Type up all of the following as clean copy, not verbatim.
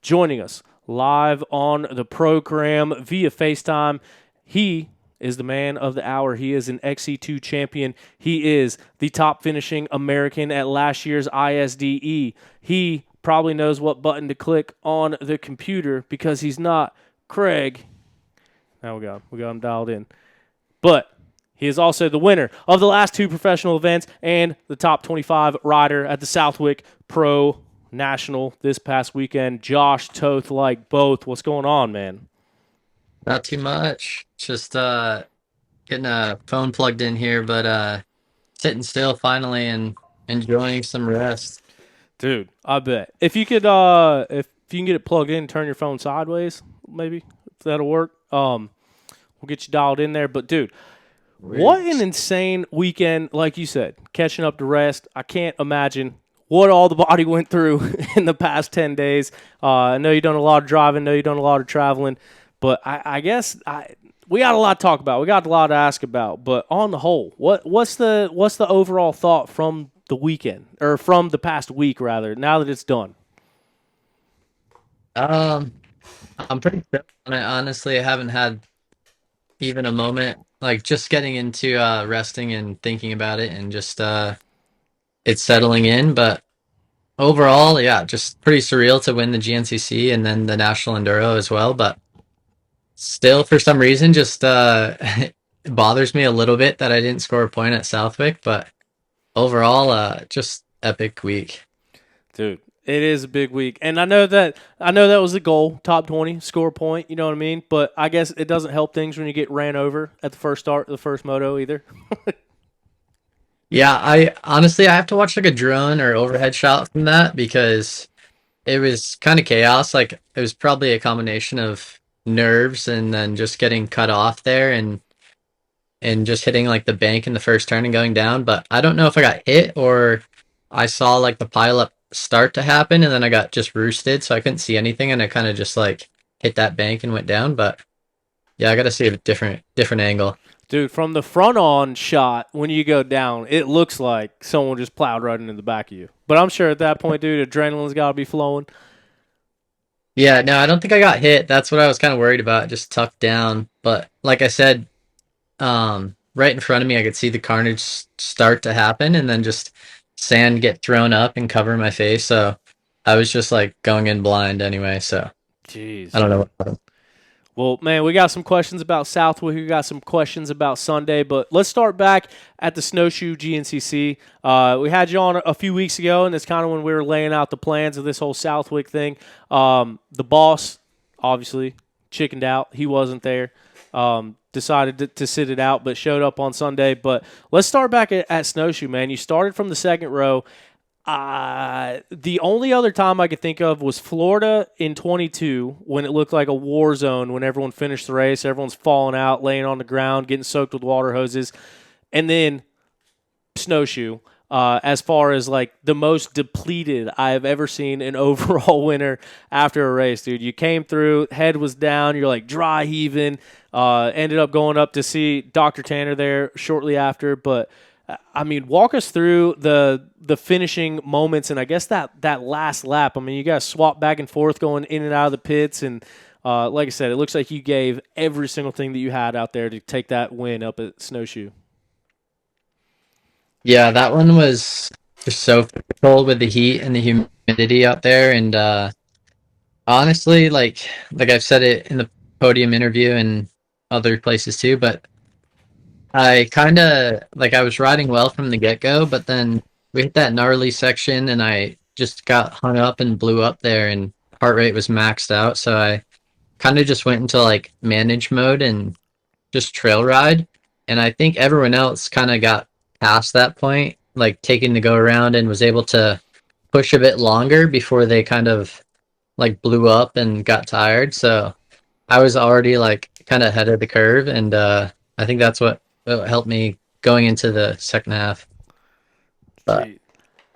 joining us live on the program via FaceTime. He is the man of the hour. He is an XC2 champion. He is the top finishing American at last year's ISDE. He probably knows what button to click on the computer because he's not Craig. Now we got him dialed in. But he is also the winner of the last two professional events and the top 25 rider at the Southwick Pro National this past weekend. Josh Toth, like both. What's going on, man? Not too much. Just getting a phone plugged in here, but sitting still finally and enjoying some rest. Dude, I bet. If you can get it plugged in, turn your phone sideways, maybe, if that'll work. We'll get you dialed in there. But dude, what an Sweet. insane weekend, like you said, catching up to rest. I can't imagine what all the body went through in the past 10 days. I know you've done a lot of driving, know you've done a lot of traveling, but I guess we got a lot to talk about. We got a lot to ask about. But on the whole, what's the overall thought from the weekend, or from the past week, rather, now that it's done? Um, I'm pretty chill on it. Honestly, I haven't had even a moment like just getting into resting and thinking about it and just it's settling in. But overall, yeah, just pretty surreal to win the GNCC and then the National Enduro as well. But still, for some reason, just it bothers me a little bit that I didn't score a point at Southwick, but overall, just epic week. Dude, it is a big week, and I know that was the goal, top 20, score a point. You know what I mean? But I guess it doesn't help things when you get ran over at the first start, the first moto either. Yeah, I honestly I have to watch like a drone or overhead shot from that because it was kind of chaos. Like it was probably a combination of nerves and then just getting cut off there and just hitting like the bank in the first turn and going down. But I don't know if I got hit or I saw like the pileup start to happen and then I got just roosted, so I couldn't see anything and I kind of just like hit that bank and went down. But yeah, I got to see a different angle. Dude, from the front on shot, when you go down, it looks like someone just plowed right into the back of you. But I'm sure at that point, dude, adrenaline's got to be flowing. Yeah, no, I don't think I got hit. That's what I was kind of worried about, just tucked down. But like I said, right in front of me, I could see the carnage start to happen, and then just sand get thrown up and cover my face. So I was just like going in blind anyway. So I Jeez. don't know what happened. Well, man, we got some questions about Southwick. We got some questions about Sunday, but let's start back at the Snowshoe GNCC. We had you on a few weeks ago, and it's kind of when we were laying out the plans of this whole Southwick thing. The boss, obviously, chickened out. He wasn't there. Decided to sit it out, but showed up on Sunday. But let's start back at Snowshoe, man. You started from the second row. The only other time I could think of was Florida in 22 when it looked like a war zone when everyone finished the race. Everyone's falling out, laying on the ground, getting soaked with water hoses. And then Snowshoe, as far as like the most depleted I have ever seen an overall winner after a race, dude. You came through, head was down, you're like dry heaving. Ended up going up to see Dr. Tanner there shortly after, but I mean, walk us through the finishing moments, and I guess that last lap. I mean, you guys swap back and forth going in and out of the pits, and like I said, it looks like you gave every single thing that you had out there to take that win up at Snowshoe. Yeah, that one was just so cold with the heat and the humidity out there, and honestly, like I've said it in the podium interview and other places too, but I kind of like I was riding well from the get-go, but then we hit that gnarly section and I just got hung up and blew up there and heart rate was maxed out. So I kind of just went into like manage mode and just trail ride. And I think everyone else kind of got past that point, like taking the go around and was able to push a bit longer before they kind of like blew up and got tired. So I was already like kind of ahead of the curve, and I think that's what helped me going into the second half. But Gee.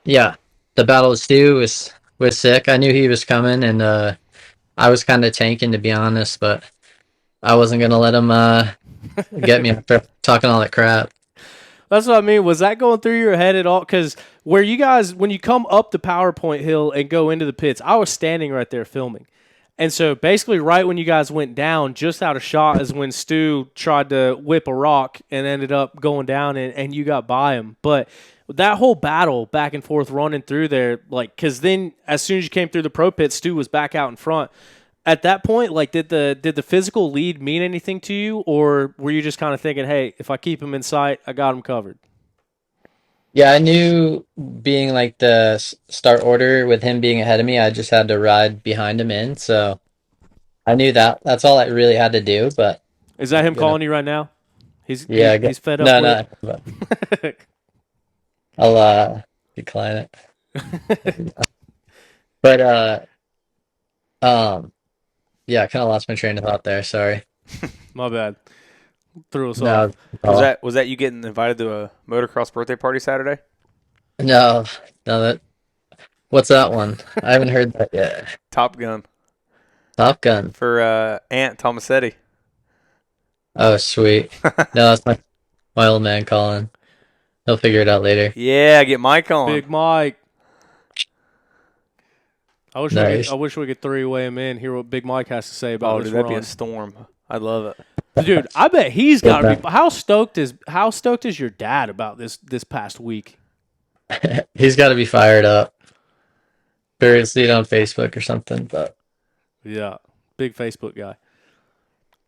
yeah, the Battle of Stu was sick. I knew he was coming, and I was kind of tanking to be honest, but I wasn't gonna let him get me after talking all that crap. That's what I mean. Was that going through your head at all? Because where you guys, when you come up the PowerPoint hill and go into the pits, I was standing right there filming. And so basically, right when you guys went down, just out of shot is when Stu tried to whip a rock and ended up going down, and you got by him. But that whole battle back and forth running through there, like, because then as soon as you came through the pro pit, Stu was back out in front. At that point, like, did the physical lead mean anything to you, or were you just kind of thinking, hey, if I keep him in sight, I got him covered? Yeah, I knew being like the start order with him being ahead of me, I just had to ride behind him in. So I knew that that's all I really had to do. But Is that him you know, calling you right now? yeah, He's fed up no, with no, but it. I'll decline it. But um, yeah, I kind of lost my train of thought there. Sorry. My bad. Threw us off. No, oh, Was that you getting invited to a motocross birthday party Saturday? no, no. That what's that one? I haven't heard that yet. Top Gun Top Gun. for Aunt Tomasetti. Oh, sweet. No, that's my old man calling. He'll figure it out later. Yeah, get Mike on. Big Mike. Nice. I wish we could three-way him in. Hear what Big Mike has to say about Oh, this dude, that'd be run. a storm. I'd love it. Dude, I bet he's Good got to man. be. How stoked is your dad about this past week? He's got to be fired up. Sure, see it on Facebook or something. But Yeah, big Facebook guy.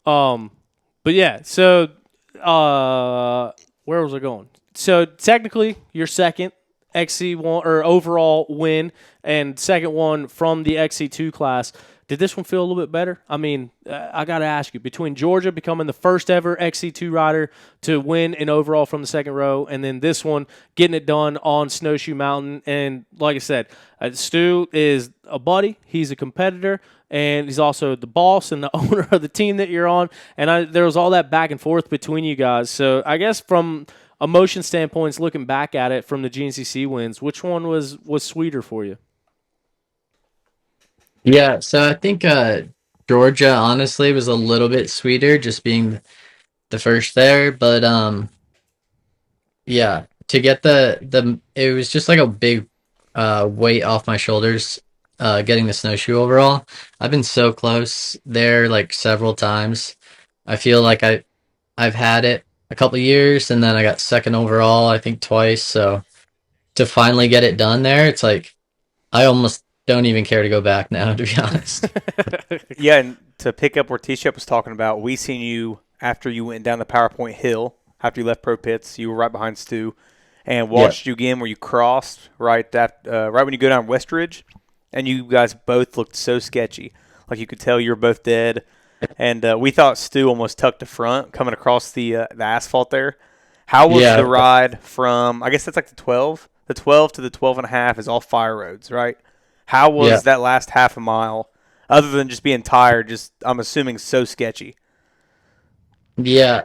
But yeah. So, where was I going? So technically, your second XC1 or overall win, and second one from the XC2 class. Did this one feel a little bit better? I mean, I got to ask you, between Georgia becoming the first ever XC2 rider to win an overall from the second row, and then this one getting it done on Snowshoe Mountain. And like I said, Stu is a buddy. He's a competitor, and he's also the boss and the owner of the team that you're on. And there was all that back and forth between you guys. So I guess from emotion standpoints, looking back at it from the GNCC wins, which one was sweeter for you? yeah, so I think Georgia honestly was a little bit sweeter, just being the first there. But yeah, to get the it was just like a big weight off my shoulders. Getting the snowshoe overall. I've been so close there like several times. I feel like I've had it a couple of years, and then I got second overall, I think twice. So to finally get it done there, it's like I almost don't even care to go back now, to be honest. Yeah, and to pick up where T-Shep was talking about, we seen you after you went down the PowerPoint hill, after you left Pro Pits. You were right behind Stu, and watched you again where you crossed right right when you go down Westridge, and you guys both looked so sketchy. Like you could tell you were both dead. And we thought Stu almost tucked the front coming across the asphalt there. How was Yeah. the ride from, I guess that's like the 12? The 12 to the 12 and a half is all fire roads, right? How was Yeah. that last half a mile, other than just being tired, just, I'm assuming, so sketchy? Yeah.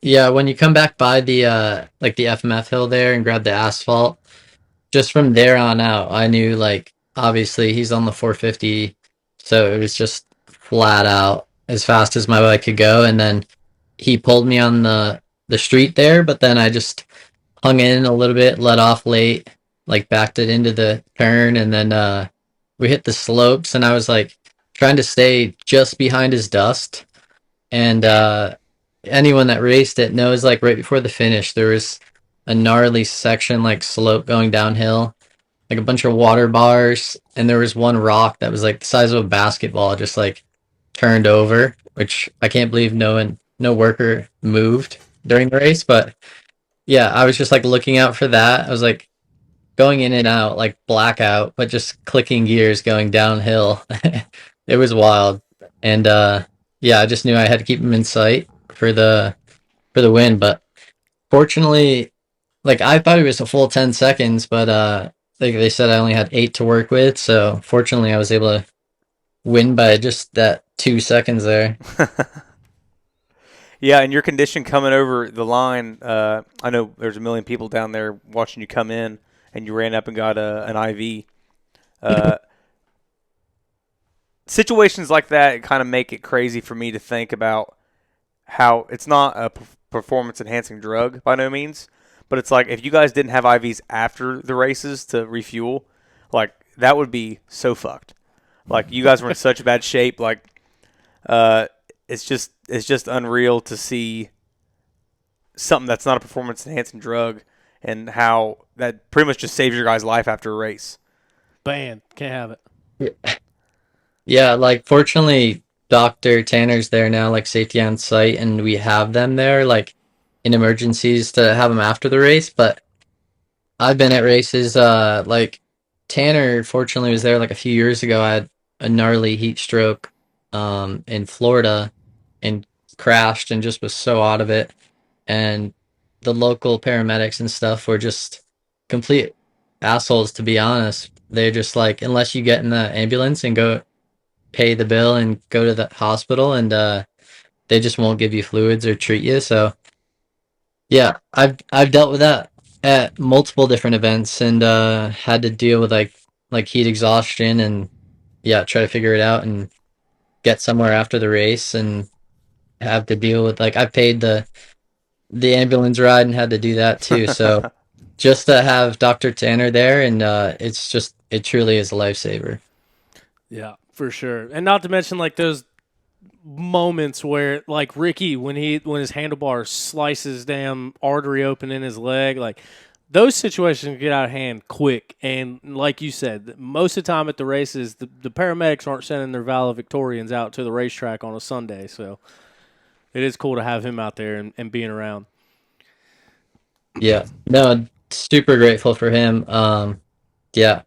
Yeah, when you come back by the like the FMF hill there and grab the asphalt, just from there on out, I knew like obviously he's on the 450, so it was just flat out as fast as my bike could go, and then he pulled me on the street there, but then I just hung in a little bit, let off late, like backed it into the turn, and then we hit the slopes, and I was like trying to stay just behind his dust. And anyone that raced it knows like right before the finish there was a gnarly section like slope going downhill, like a bunch of water bars, and there was one rock that was like the size of a basketball just like turned over, which I can't believe no worker moved during the race. But yeah, I was just like looking out for that. I was like going in and out like blackout, but just clicking gears going downhill. It was wild. And yeah, I just knew I had to keep him in sight for the win. But fortunately, like I thought it was a full 10 seconds, but like they said I only had 8 to work with, so fortunately I was able to win by just that 2 seconds there. Yeah, and your condition coming over the line, I know there's a million people down there watching you come in, and you ran up and got an IV. Situations like that kind of make it crazy for me to think about how it's not a performance-enhancing drug by no means, But it's like if you guys didn't have IVs after the races to refuel, like that would be so fucked. Like you guys were in such bad shape. Like it's just unreal to see something that's not a performance enhancing drug and how that pretty much just saves your guy's life after a race. Banned. Can't have it. Yeah, like fortunately, Dr. Tanner's there now, like safety on site, and we have them there, like in emergencies to have them after the race. But I've been at races, like Tanner fortunately was there like a few years ago. I had a gnarly heat stroke, in Florida and crashed and just was so out of it. And the local paramedics and stuff were just complete assholes, to be honest. They're just like, unless you get in the ambulance and go pay the bill and go to the hospital, and they just won't give you fluids or treat you. So yeah, I've dealt with that at multiple different events, and had to deal with like heat exhaustion, and yeah, try to figure it out and get somewhere after the race, and have to deal with, like, I paid the ambulance ride and had to do that too. So just to have Dr. Tanner there, and it truly is a lifesaver. Yeah, for sure. And not to mention like those moments where like Ricky when his handlebar slices damn artery open in his leg, like those situations get out of hand quick. And like you said, most of the time at the races, the paramedics aren't sending their valedictorians out to the racetrack on a Sunday. So it is cool to have him out there and being around. Yeah, no, super grateful for him. Yeah,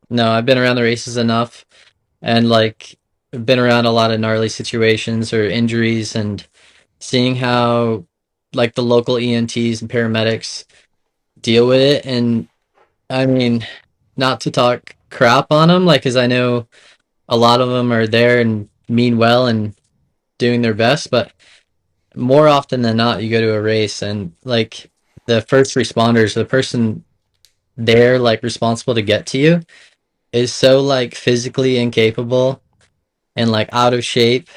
no, I've been around the races enough, and like been around a lot of gnarly situations or injuries, and seeing how like the local ENTs and paramedics deal with it. And I mean, not to talk crap on them, like, because I know a lot of them are there and mean well and doing their best, but more often than not, you go to a race and like the first responders, the person there like responsible to get to you, is so like physically incapable and like out of shape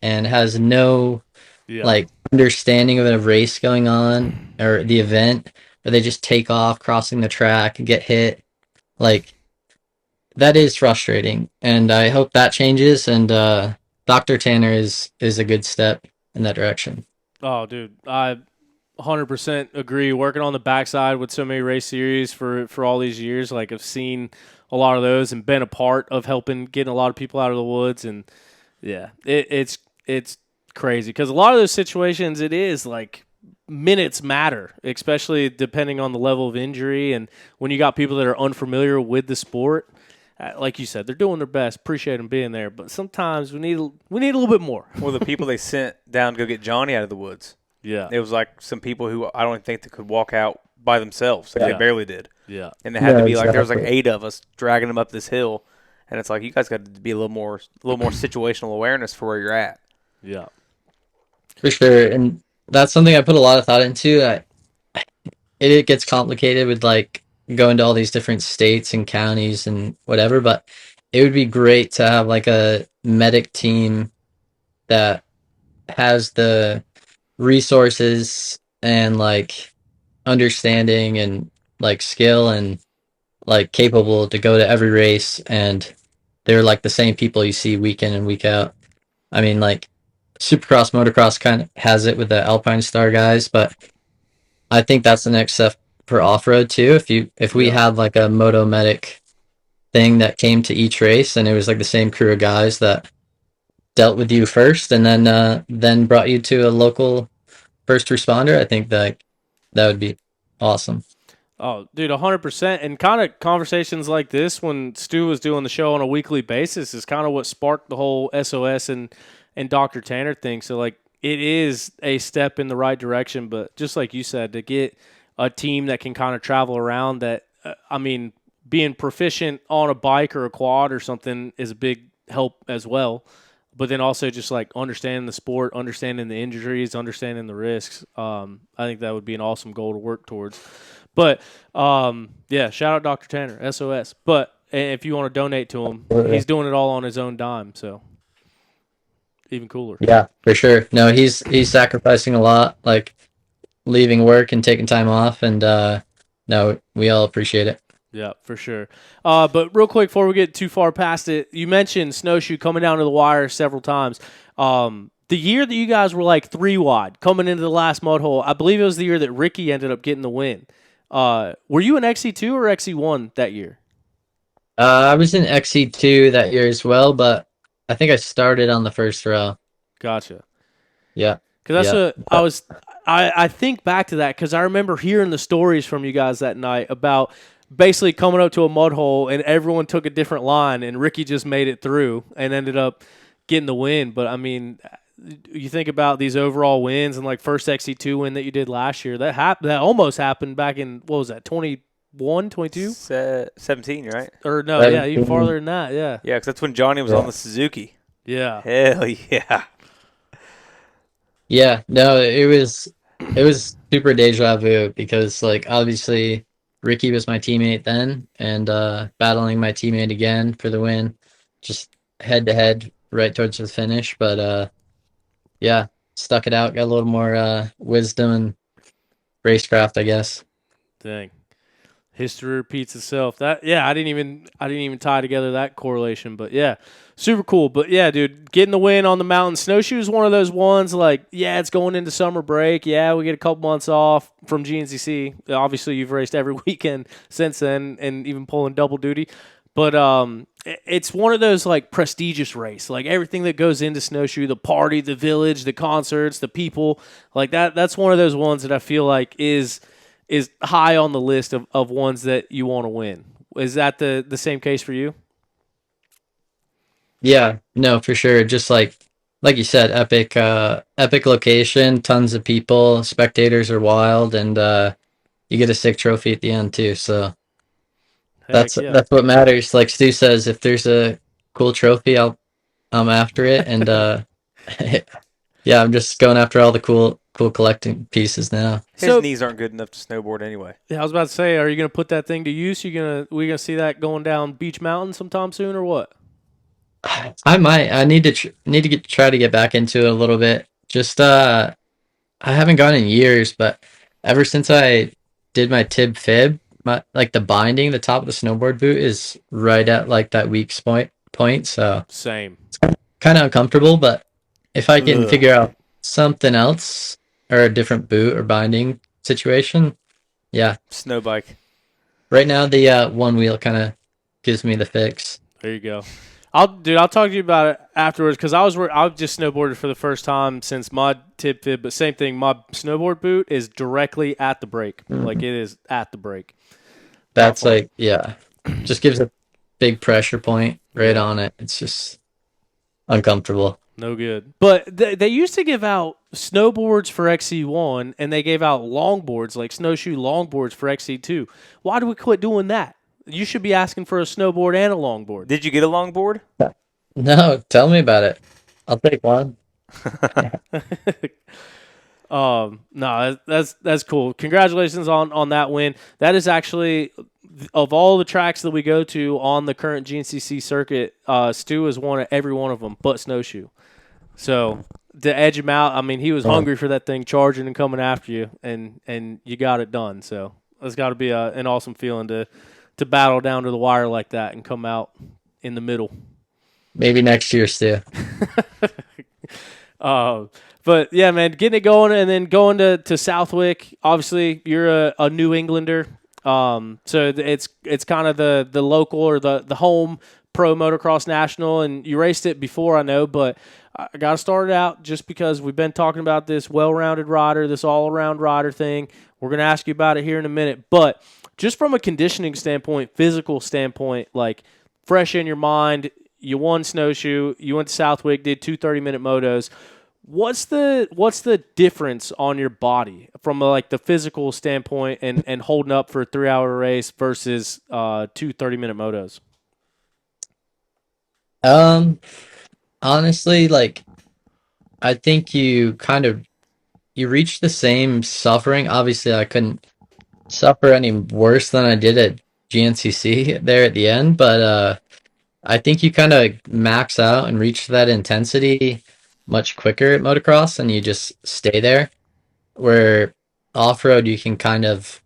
and has no Yeah. like understanding of a race going on or the event, or they just take off crossing the track and get hit. Like, that is frustrating, and I hope that changes. And Dr. Tanner is a good step in that direction. Oh, dude, I 100% agree. Working on the backside with so many race series for all these years, like I've seen a lot of those and been a part of helping getting a lot of people out of the woods. And yeah, it's crazy because a lot of those situations, it is like minutes matter, especially depending on the level of injury and when you got people that are unfamiliar with the sport. Like you said, they're doing their best. Appreciate them being there, but sometimes we need a little bit more. Well, the people they sent down to go get Johnny out of the woods. Yeah, It was like some people who I don't even think they could walk out by themselves. Like Yeah. They barely did. yeah, And they had Yeah, to be like, there was like exactly. 8 of us dragging them up this hill. And it's like, you guys got to be a little more situational awareness for where you're at. yeah. For sure. And that's something I put a lot of thought into. It gets complicated with like going to all these different states and counties and whatever, but it would be great to have like a medic team that has the resources and like understanding and like skill and like capable to go to every race, and they're like the same people you see week in and week out. I mean, like Supercross Motocross kind of has it with the Alpine Star guys, but I think that's the next step for off-road too. If we Yeah. had like a moto medic thing that came to each race, and it was like the same crew of guys that dealt with you first and then brought you to a local first responder, I think that would be awesome. Oh, dude, 100%. And kind of conversations like this when Stu was doing the show on a weekly basis is kind of what sparked the whole SOS and Dr. Tanner thing. So, like, it is a step in the right direction. But just like you said, to get a team that can kind of travel around that, I mean, being proficient on a bike or a quad or something is a big help as well. But then also just like understanding the sport, understanding the injuries, understanding the risks. I think that would be an awesome goal to work towards. But yeah, shout out Dr. Tanner, SOS. But if you want to donate to him, he's doing it all on his own dime, so even cooler. Yeah, for sure. No, he's sacrificing a lot. Like leaving work and taking time off, and no, we all appreciate it. Yeah, for sure. But real quick, before we get too far past it, you mentioned Snowshoe coming down to the wire several times. The year that you guys were like 3 wide coming into the last mud hole, I believe it was the year that Ricky ended up getting the win. Were you in XC2 or XC1 that year? I was in XC2 that year as well, but I think I started on the first row. Gotcha. Yeah. Because that's Yeah. what I was. I think back to that because I remember hearing the stories from you guys that night about basically coming up to a mud hole and everyone took a different line and Ricky just made it through and ended up getting the win. But I mean, you think about these overall wins and like first XC2 win that you did last year, that almost happened back in, what was that, 21, 22? 17, right? Or no, yeah, even farther than that, yeah. Yeah, because that's when Johnny was on the Suzuki. Yeah. Hell yeah. Yeah, no, it was super deja vu because like obviously Ricky was my teammate then and battling my teammate again for the win, just head to head right towards the finish. But yeah, stuck it out, got a little more wisdom and racecraft, I guess. Dang. History repeats itself. I didn't even tie together that correlation, but yeah, super cool. But yeah, dude, getting the win on the mountain. Snowshoe is one of those ones like, yeah, it's going into summer break. Yeah, we get a couple months off from GNCC. Obviously, you've raced every weekend since then and even pulling double duty. But it's one of those like prestigious race, like everything that goes into Snowshoe, the party, the village, the concerts, the people, like that. That's one of those ones that I feel like is high on the list of ones that you want to win. Is that the same case for you? Yeah, no, for sure. Just like you said, epic location, tons of people, spectators are wild, and you get a sick trophy at the end too. So that's what matters. Like Stu says, if there's a cool trophy, I'm after it, and yeah, I'm just going after all the cool collecting pieces now. His knees aren't good enough to snowboard anyway. Yeah, I was about to say, are you gonna put that thing to use? We gonna see that going down Beach Mountain sometime soon, or what? I might. I need to try to get back into it a little bit. Just I haven't gone in years, but ever since I did my tib fib, like the binding, the top of the snowboard boot is right at like that weak point. So same. It's kind of uncomfortable, but if I can figure out something else or a different boot or binding situation, yeah. Snow bike. Right now, the one wheel kind of gives me the fix. There you go. I'll talk to you about it afterwards because I just snowboarded for the first time since my tib fib, but same thing. My snowboard boot is directly at the brake, like it is at the brake. That's like just gives a big pressure point right on it. It's just uncomfortable. No good. But they used to give out snowboards for XC1, and they gave out longboards, like snowshoe longboards for XC2. Why do we quit doing that? You should be asking for a snowboard and a longboard. Did you get a longboard? No, tell me about it. I'll take one. No, that's cool. Congratulations on that win. That is actually, of all the tracks that we go to on the current GNCC circuit, Stu has won at every one of them but Snowshoe. So to edge him out, I mean, he was hungry for that thing charging and coming after you, and you got it done. So it's got to be an awesome feeling to battle down to the wire like that and come out in the middle. Maybe next year, Stu. But yeah, man, getting it going and then going to Southwick. Obviously, you're a New Englander, so it's kind of the local or the home pro motocross national, and you raced it before, I know, but I got to start it out just because we've been talking about this well-rounded rider, this all-around rider thing. We're going to ask you about it here in a minute, but just from a conditioning standpoint, physical standpoint, like fresh in your mind, you won Snowshoe, you went to Southwick, did 2 30-minute motos. What's the difference on your body from like the physical standpoint and holding up for a 3-hour race versus 2 30-minute motos? Honestly, like I think you reach the same suffering. Obviously, I couldn't suffer any worse than I did at GNCC there at the end, but I think you kind of max out and reach that intensity much quicker at motocross and you just stay there, where off road you can kind of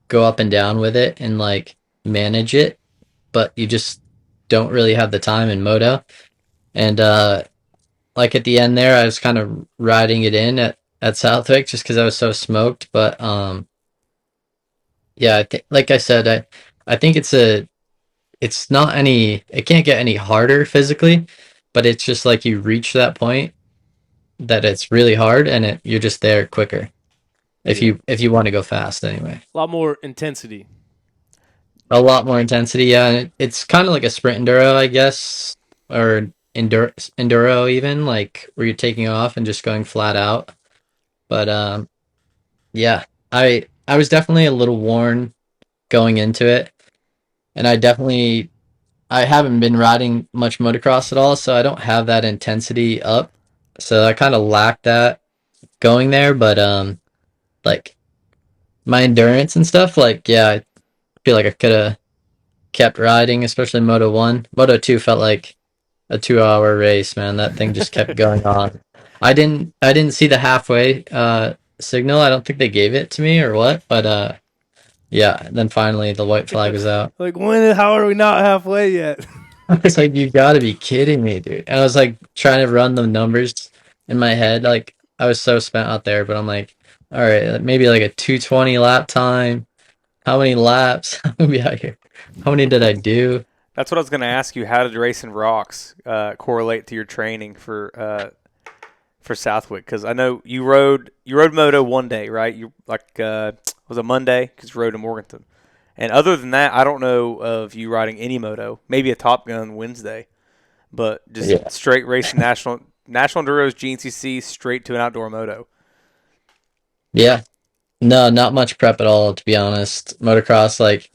go up and down with it and like manage it, but you just don't really have the time in moto. And like at the end there, I was kind of riding it in at Southwick just because I was so smoked. But yeah, like I said, I think it's not any, it can't get any harder physically, but it's just like you reach that point that it's really hard and you're just there quicker if you want to go fast anyway. A lot more intensity. A lot more intensity, yeah. And it's kind of like a sprint enduro, I guess, or enduro even, like where you're taking off and just going flat out. But yeah, I was definitely a little worn going into it, and I haven't been riding much motocross at all, so I don't have that intensity up. So I kind of lacked that going there, but like my endurance and stuff, like yeah, I feel like I could have kept riding, especially Moto 1. Moto 2 felt like a 2-hour race, man. That thing just kept going on. I didn't see the halfway signal. I don't think they gave it to me or what, but yeah, then finally the white flag was out. Like, how are we not halfway yet? I was like, you gotta be kidding me, dude. And I was like trying to run the numbers in my head. Like I was so spent out there, but I'm like, all right, maybe like a 2:20 lap time. How many laps? I'm gonna be out here. How many did I do? That's what I was going to ask you. How did racing rocks correlate to your training for Southwick? Because I know you rode moto one day, right? You was a Monday because you rode in Morganton. And other than that, I don't know of you riding any moto. Maybe a Top Gun Wednesday, but just straight racing National Enduro's GNCC straight to an outdoor moto. Yeah. No, not much prep at all, to be honest. Motocross, like,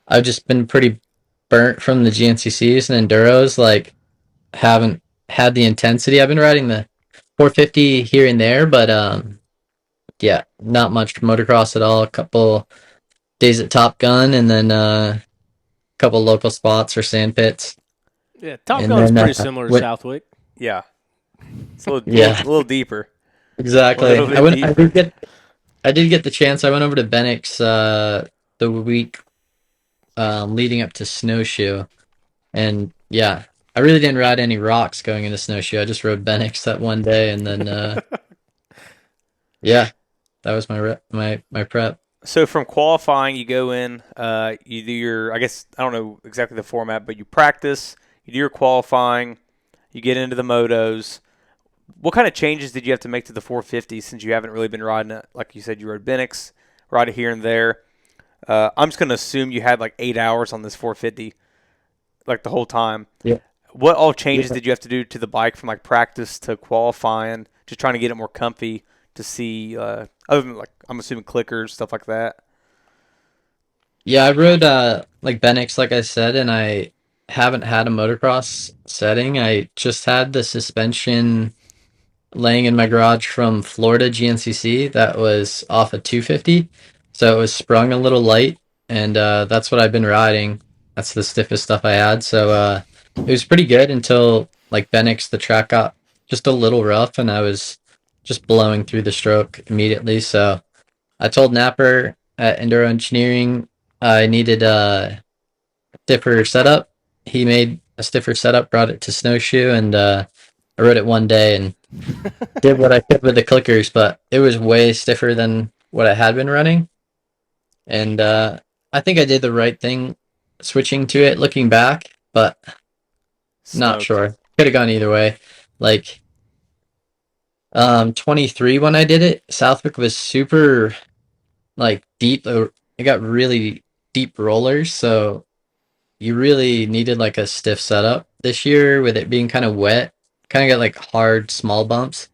I've just been pretty burnt from the GNCCs and Enduros. Like, haven't had the intensity. I've been riding the 450 here and there, but yeah, not much motocross at all. A couple days at Top Gun, and then a couple local spots or sand pits. Yeah, Top And Gun's then, pretty similar to Southwick. Yeah, it's a little, Yeah. little deeper. Exactly. A little bit deeper. I did get the chance. I went over to Benix the week leading up to Snowshoe, and yeah, I really didn't ride any rocks going into Snowshoe. I just rode Benix that one day, and then yeah, that was my prep. So from qualifying, you go in, you do your, I guess, I don't know exactly the format, but you practice, you do your qualifying, you get into the motos. What kind of changes did you have to make to the 450 since you haven't really been riding it? Like you said, you rode Benix, ride it here and there. I'm just going to assume you had like 8 hours on this 450, like the whole time. Yeah. What all changes did you have to do to the bike from like practice to qualifying, just trying to get it more comfy to see, other than like, I'm assuming clickers, stuff like that? Yeah, I rode like Benix, like I said, and I haven't had a motocross setting. I just had the suspension laying in my garage from Florida GNCC that was off a 250. So it was sprung a little light, and that's what I've been riding. That's the stiffest stuff I had. So it was pretty good until like Benix, the track got just a little rough, and I was just blowing through the stroke immediately. So I told Napper at Enduro Engineering I needed a stiffer setup. He made a stiffer setup, brought it to Snowshoe, and I rode it one day and did what I could with the clickers, but it was way stiffer than what I had been running. And I think I did the right thing switching to it looking back, but not sure. Could have gone either way. Like 23 when I did it, Southwick was super like deep. It got really deep rollers, so you really needed like a stiff setup this year with it being kind of wet. Kind of got like hard small bumps.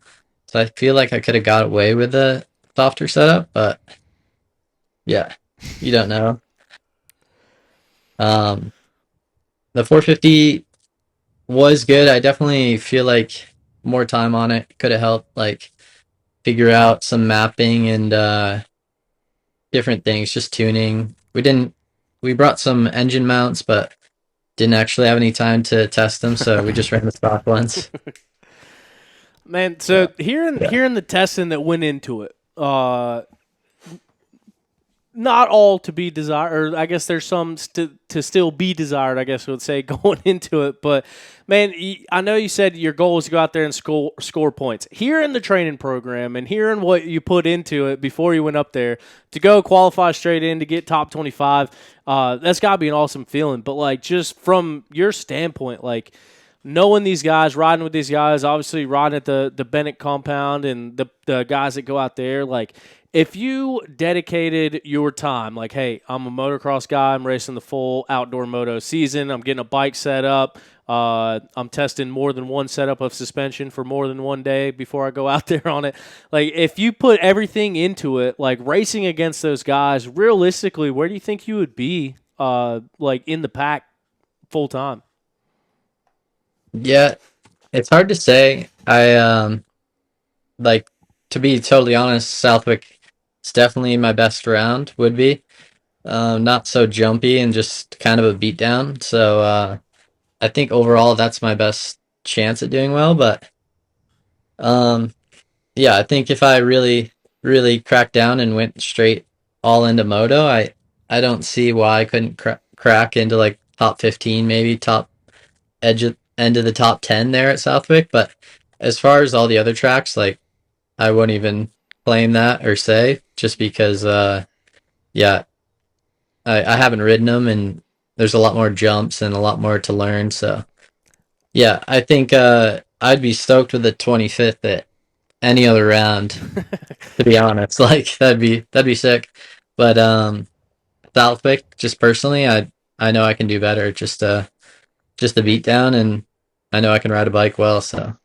So I feel like I could have got away with a softer setup, but yeah, you don't know. The 450 was good. I definitely feel like more time on it could have helped like figure out some mapping and different things, just tuning. We brought some engine mounts, but didn't actually have any time to test them, so we just ran the stock ones. Man, so hearing the testing that went into it, not all to be desired, or I guess there's some to still be desired, I guess I would say, going into it. But, man, I know you said your goal was to go out there and score points. Hearing the training program and hearing what you put into it before you went up there to go qualify straight in to get top 25, that's got to be an awesome feeling. But, like, just from your standpoint, like, knowing these guys, riding with these guys, obviously riding at the Bennett compound and the guys that go out there, like, if you dedicated your time, like, hey, I'm a motocross guy, I'm racing the full outdoor moto season, I'm getting a bike set up, I'm testing more than one setup of suspension for more than one day before I go out there on it. Like, if you put everything into it, like racing against those guys, realistically, where do you think you would be, like, in the pack full time? Yeah, it's hard to say. Like, to be totally honest, Southwick is definitely my best round, would be. Not so jumpy and just kind of a beatdown. So I think overall that's my best chance at doing well. But um, yeah, I think if I really, really cracked down and went straight all into moto, I don't see why I couldn't crack into like top 15, maybe top end of the top 10 there at Southwick. But as far as all the other tracks, like, I wouldn't even claim that or say, just because yeah, I haven't ridden them and there's a lot more jumps and a lot more to learn. So yeah, I think I'd be stoked with the 25th at any other round, to be honest. Like, that'd be sick. But Southwick, just personally, I know I can do better. Just a beat down, and I know I can ride a bike well. So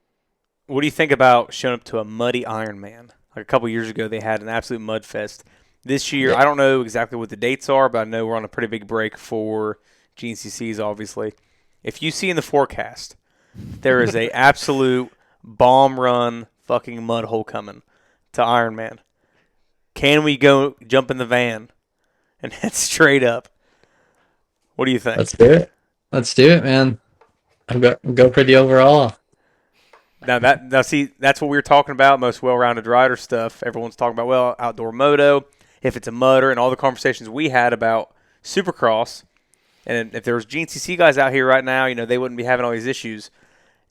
What do you think about showing up to a muddy Ironman? Like a couple years ago, they had an absolute mud fest. This year, yeah, I don't know exactly what the dates are, but I know we're on a pretty big break for GNCCs, obviously. If you see in the forecast, there is a absolute bomb run fucking mud hole coming to Ironman. Can we go jump in the van and head straight up? What do you think? let's do it. Let's do it, man. Go for the overall. Now see, that's what we were talking about, most well-rounded rider stuff. Everyone's talking about, well, outdoor moto, if it's a mudder, and all the conversations we had about Supercross. And if there was GNCC guys out here right now, they wouldn't be having all these issues.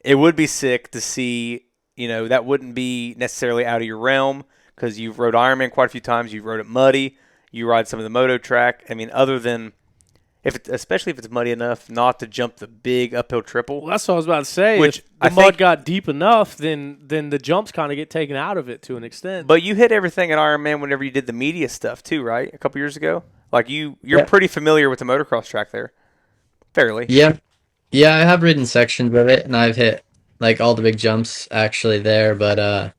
It would be sick to see, that wouldn't be necessarily out of your realm because you've rode Ironman quite a few times. You've rode it muddy. You ride some of the moto track. I mean, other than especially if it's muddy enough not to jump the big uphill triple. Well, that's what I was about to say. Which if I the mud think got deep enough, then the jumps kind of get taken out of it to an extent. But you hit everything at Ironman whenever you did the media stuff too, right? A couple years ago. Like you're Yeah. pretty familiar with the motocross track there, fairly. Yeah, yeah, I have ridden sections of it, and I've hit like all the big jumps actually there. But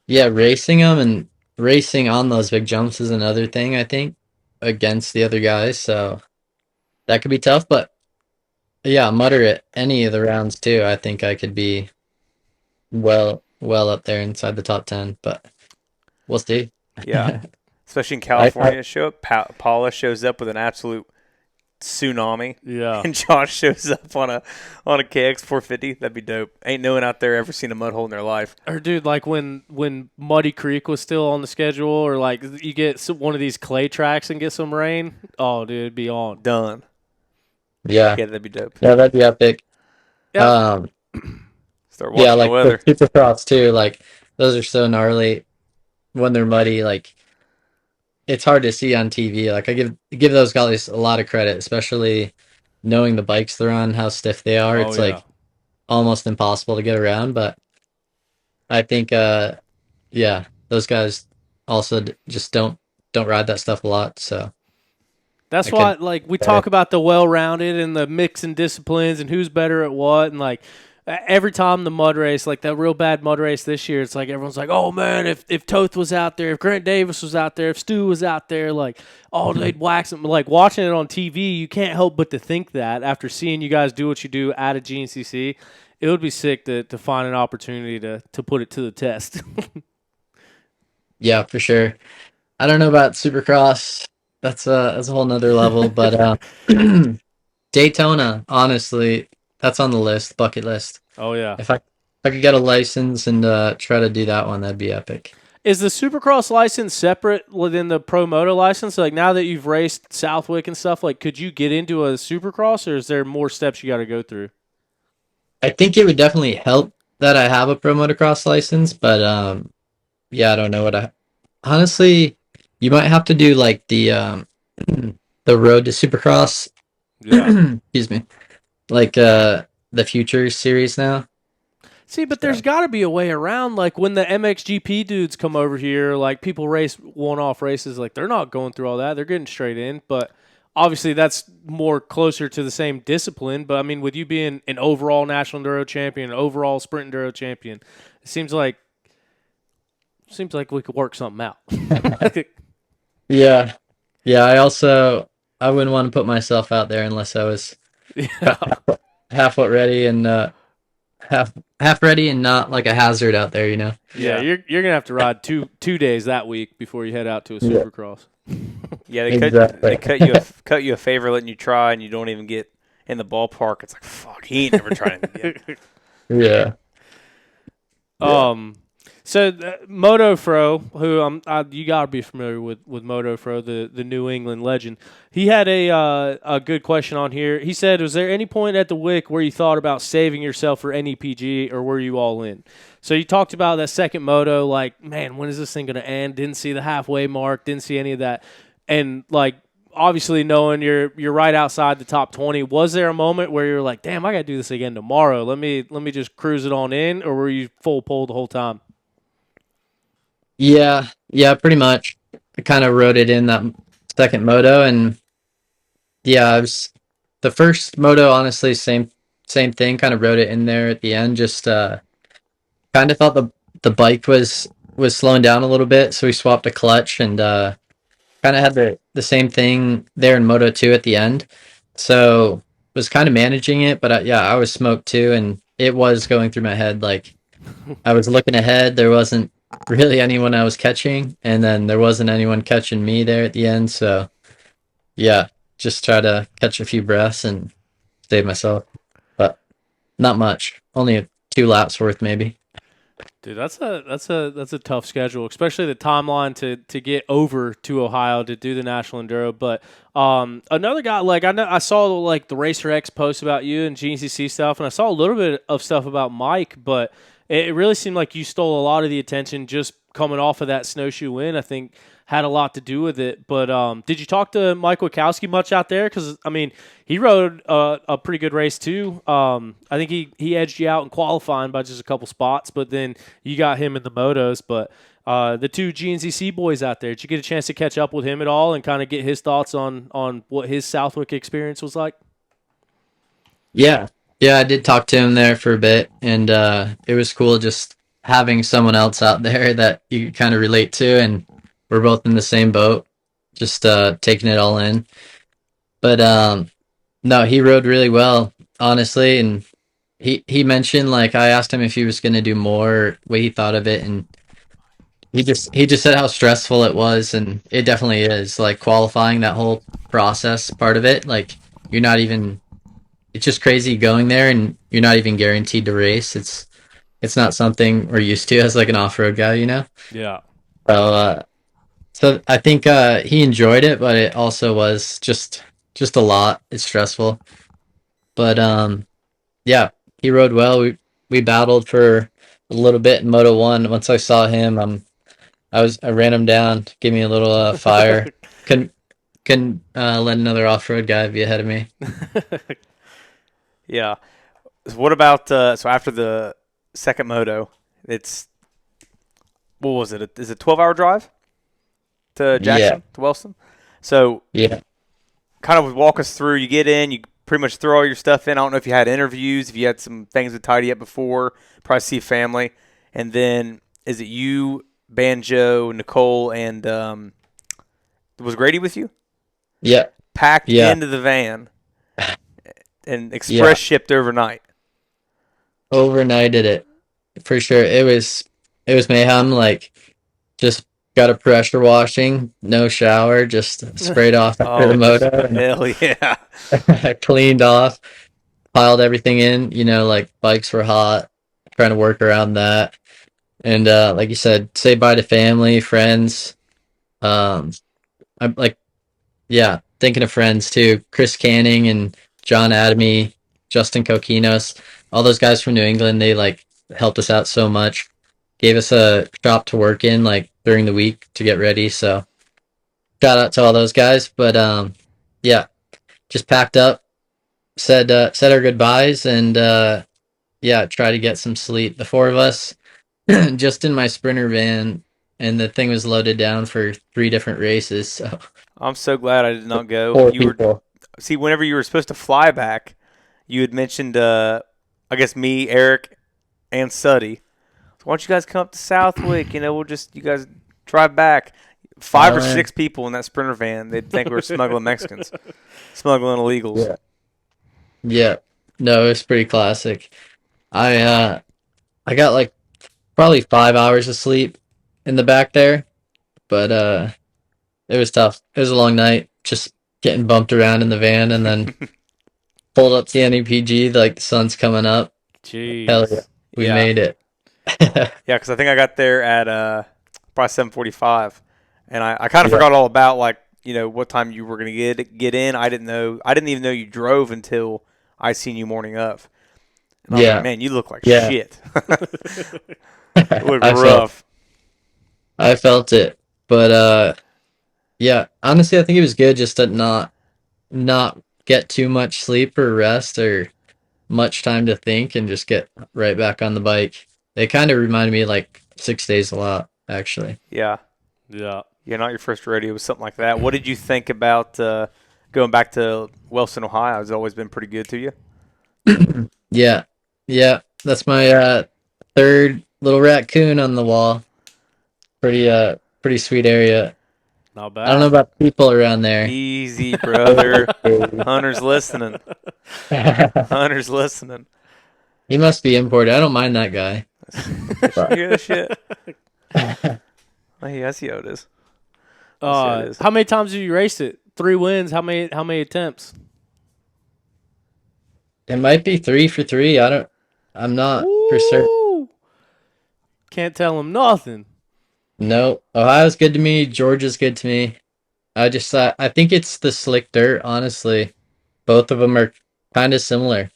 yeah, racing them and racing on those big jumps is another thing, I think, against the other guys. So that could be tough. But yeah, mutter it any of the rounds too. I think I could be well up there inside the top 10. But we'll see. Yeah, especially in I California. Paula shows up with an absolute tsunami, Yeah. and Josh shows up on a KX 450. That'd be dope. Ain't no one out there ever seen a mud hole in their life. Or, dude, like when Muddy Creek was still on the schedule, or like you get one of these clay tracks and get some rain. Oh, dude, it'd be on. Done. yeah, Yeah, that'd be dope. yeah, that'd be epic. Yeah. Start watching Yeah, the like weather. the Supercross too. Like, those are so gnarly when they're muddy. Like, it's hard to see on TV. Like, I give those guys a lot of credit, especially knowing the bikes they're on, how stiff they are. Oh, It's yeah. like almost impossible to get around. But I think, yeah, those guys also just don't ride that stuff a lot. So That's I why, could- like, we talk about the well-rounded and the mixing disciplines and who's better at what, and like every time the mud race, like that real bad mud race this year, it's like everyone's like, oh man, if Toth was out there, if Grant Davis was out there, if Stu was out there, like, oh, they'd wax him. Like, watching it on TV, you can't help but to think that after seeing you guys do what you do at a GNCC, it would be sick to find an opportunity to put it to the test. yeah, for sure. I don't know about Supercross. That's a whole nother level. But Daytona, honestly, that's on the list, bucket list. Oh yeah. If I could get a license and try to do that one, that'd be epic. Is the Supercross license separate within the Pro Moto license? Like now that you've raced Southwick and stuff, like could you get into a Supercross, or is there more steps you got to go through? I think it would definitely help that I have a pro motocross license, but yeah, I don't know what I honestly. You might have to do like the road to Supercross. Yeah. Excuse me, like the Future series now. See, but there's got to be a way around. Like when the MXGP dudes come over here, like people race one-off races, like they're not going through all that. They're getting straight in. But obviously, that's more closer to the same discipline. But I mean, with you being an overall National Enduro champion, an overall Sprint Enduro champion, it seems like we could work something out. Yeah, yeah. I wouldn't want to put myself out there unless I was Yeah. half what ready and half ready and not like a hazard out there. Yeah, you're gonna have to ride two days that week before you head out to a Yeah. Supercross. Yeah, they Exactly. cut you a favor letting you try, and you don't even get in the ballpark. It's like, fuck, he ain't never tried it again. Yeah. So Moto Fro, who you gotta be familiar with Moto Fro, the New England legend. He had a good question on here. He said, "Was there any point at the WIC where you thought about saving yourself for NEPG, or were you all in?" So you talked about that second moto, like, man, when is this thing gonna end? Didn't see the halfway mark, didn't see any of that, and like. Obviously, knowing you're right outside the top 20, was there a moment where you're like, "Damn, I gotta do this again tomorrow. Let me just cruise it on in," or were you full pull the whole time? Yeah, yeah, pretty much. I kind of wrote it in that second moto, and yeah, I was the first moto. Honestly, same thing. Kind of wrote it in there at the end. Just kind of thought the bike was slowing down a little bit, so we swapped a clutch and kind of had the same thing there in Moto 2 at the end. So was kind of managing it, but yeah, I was smoked too, and it was going through my head like I was looking ahead. There wasn't really anyone I was catching, and then there wasn't anyone catching me there at the end. So yeah, just try to catch a few breaths and save myself, but not much. Only 2 laps worth, maybe. Dude, that's a tough schedule, especially the timeline to get over to Ohio to do the National Enduro. But another guy, like I saw like the Racer X post about you and GNCC stuff, and I saw a little bit of stuff about Mike, but it really seemed like you stole a lot of the attention just coming off of that snowshoe win. I think had a lot to do with it. But did you talk to Mike Wachowski much out there? Because I mean, he rode a pretty good race too. I think he edged you out in qualifying by just a couple spots, but then you got him in the motos. But the two GNCC boys out there, did you get a chance to catch up with him at all and kind of get his thoughts on what his Southwick experience was like? Yeah, yeah, I did talk to him there for a bit, and it was cool just having someone else out there that you kind of relate to, and we're both in the same boat, just taking it all in. But no, he rode really well, honestly, and he mentioned like I asked him if he was going to do more, what he thought of it, and he just said how stressful it was, and it definitely is. Like qualifying, that whole process part of it, like you're not even. It's just crazy going there, and you're not even guaranteed to race. It's not something we're used to as like an off road guy. Yeah. So I think he enjoyed it, but it also was just a lot. It's stressful, but yeah, he rode well. We battled for a little bit in Moto 1. Once I saw him, I ran him down, give me a little fire. Couldn't let another off road guy be ahead of me. Yeah. So what about so after the second moto, it's what was it? Is it 12-hour drive to Jackson to Wellston? So Yeah. kind of walk us through. You get in, you pretty much throw all your stuff in. I don't know if you had interviews, if you had some things to tidy up before, probably see family, and then is it you, Banjo, Nicole, and was Grady with you? Yeah. Packed Yeah. into the van and express shipped overnight. Overnighted it for sure. It was mayhem. Like just got a pressure washing, no shower, just sprayed off after the moto. Hell yeah. I cleaned off, piled everything in. Like bikes were hot, trying to work around that. And like you said, say bye to family, friends. I'm like, yeah, thinking of friends too. Chris Canning and John Adamy, Justin Coquinos, all those guys from New England. They like helped us out so much. Gave us a shop to work in like during the week to get ready. So shout out to all those guys. But yeah, just packed up, said our goodbyes, and yeah, try to get some sleep. The four of us, just in my Sprinter van, and the thing was loaded down for 3 different races. So I'm so glad I did not go. four You were people. see whenever you were supposed to fly back, you had mentioned I guess me, Eric, and Suddy. So why don't you guys come up to Southwick? We'll just you guys drive back. Five Oh, or man. six people in that Sprinter van. They'd think we were smuggling Mexicans, smuggling illegals. Yeah. Yeah. No, it's pretty classic. I got like probably 5 hours of sleep in the back there, but it was tough. It was a long night, just getting bumped around in the van, and then pulled up to the NEPG like the sun's coming up. Jeez. Hell yeah, we Yeah. made it. Yeah, because I think I got there at probably 7:45, and I kind of Yeah. forgot all about what time you were gonna get in. I didn't know. I didn't even know you drove until I seen you morning of. And I was Yeah. like, man, you look like Yeah. shit. It looked I felt rough. I felt it, but yeah. Honestly, I think it was good just to not get too much sleep or rest or much time to think and just get right back on the bike. It kind of reminded me of, like 6 days a lot, actually. Yeah, Yeah. yeah. Not your first rodeo was something like that. What did you think about going back to Wellston, Ohio? Has it always been pretty good to you? Yeah, yeah. That's my third little raccoon on the wall. Pretty sweet area. Not I don't know bad. about people around there. Easy, brother. Hunter's listening. Hunter's listening. He must be imported. I don't mind that guy. But- Yeah, shit. Oh, yeah, I see how it is. I see how it is. How many times have you raced it? 3 wins. How many attempts? It might be 3 for 3. I'm not for certain. Woo! Can't tell him nothing. No, Ohio's good to me. Georgia's good to me. I think it's the slick dirt, honestly. Both of them are kind of similar.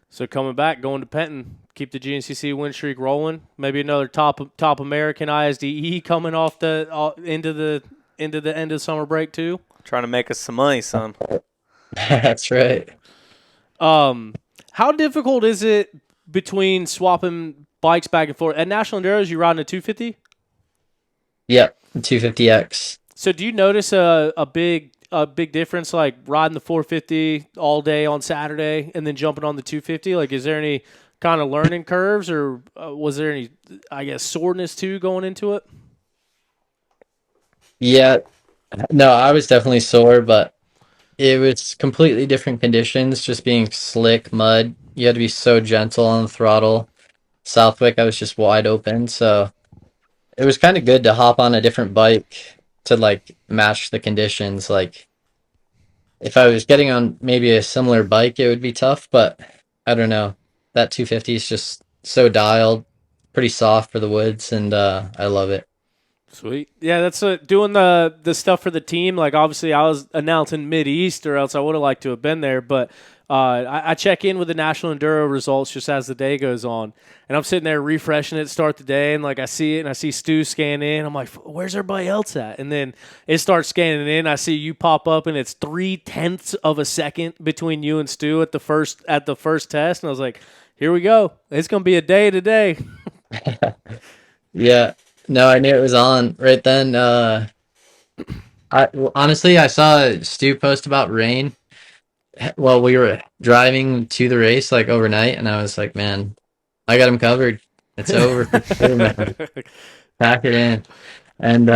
So coming back, going to Penton, keep the GNCC win streak rolling. Maybe another top American ISDE coming off into the end of summer break too. Trying to make us some money, son. That's right. How difficult is it between swapping bikes back and forth at National Enduros? You riding a 250? Yep, 250X. So do you notice a big difference, like riding the 450 all day on Saturday and then jumping on the 250? Like, is there any kind of learning curves, or was there any, I guess, soreness too going into it? Yeah, no, I was definitely sore, but it was completely different conditions, just being slick mud. You had to be so gentle on the throttle. Southwick, I was just wide open, so it was kind of good to hop on a different bike to like match the conditions. Like if I was getting on maybe a similar bike, it would be tough, but I don't know. That 250 is just so dialed, pretty soft for the woods, and I love it. Sweet. Yeah, that's doing the stuff for the team. Like, obviously, I was announcing Mid-East, or else I would have liked to have been there. But I check in with the National Enduro results just as the day goes on. And I'm sitting there refreshing it to start the day, and, like, I see it, and I see Stu scan in. I'm like, where's everybody else at? And then it starts scanning in. I see you pop up, and it's 0.3 of a second between you and Stu at the first test. And I was like, here we go. It's going to be a day today. Yeah. No, I knew it was on right then. Honestly, I saw Stu post about rain while we were driving to the race like overnight, and I was like, man, I got him covered. It's over for sure, man. Pack it in. And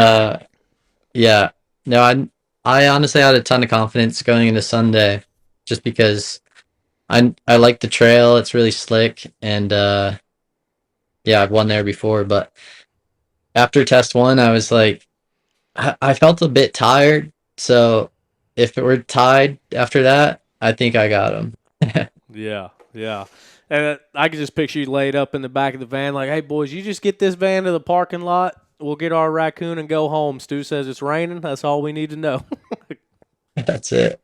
yeah, no, I honestly had a ton of confidence going into Sunday, just because I like the trail. It's really slick, and yeah, I've won there before, but after test one, I was like, I felt a bit tired. So if it were tied after that, I think I got him. Yeah, yeah. And I could just picture you laid up in the back of the van like, hey, boys, you just get this van to the parking lot. We'll get our raccoon and go home. Stu says it's raining. That's all we need to know. That's it.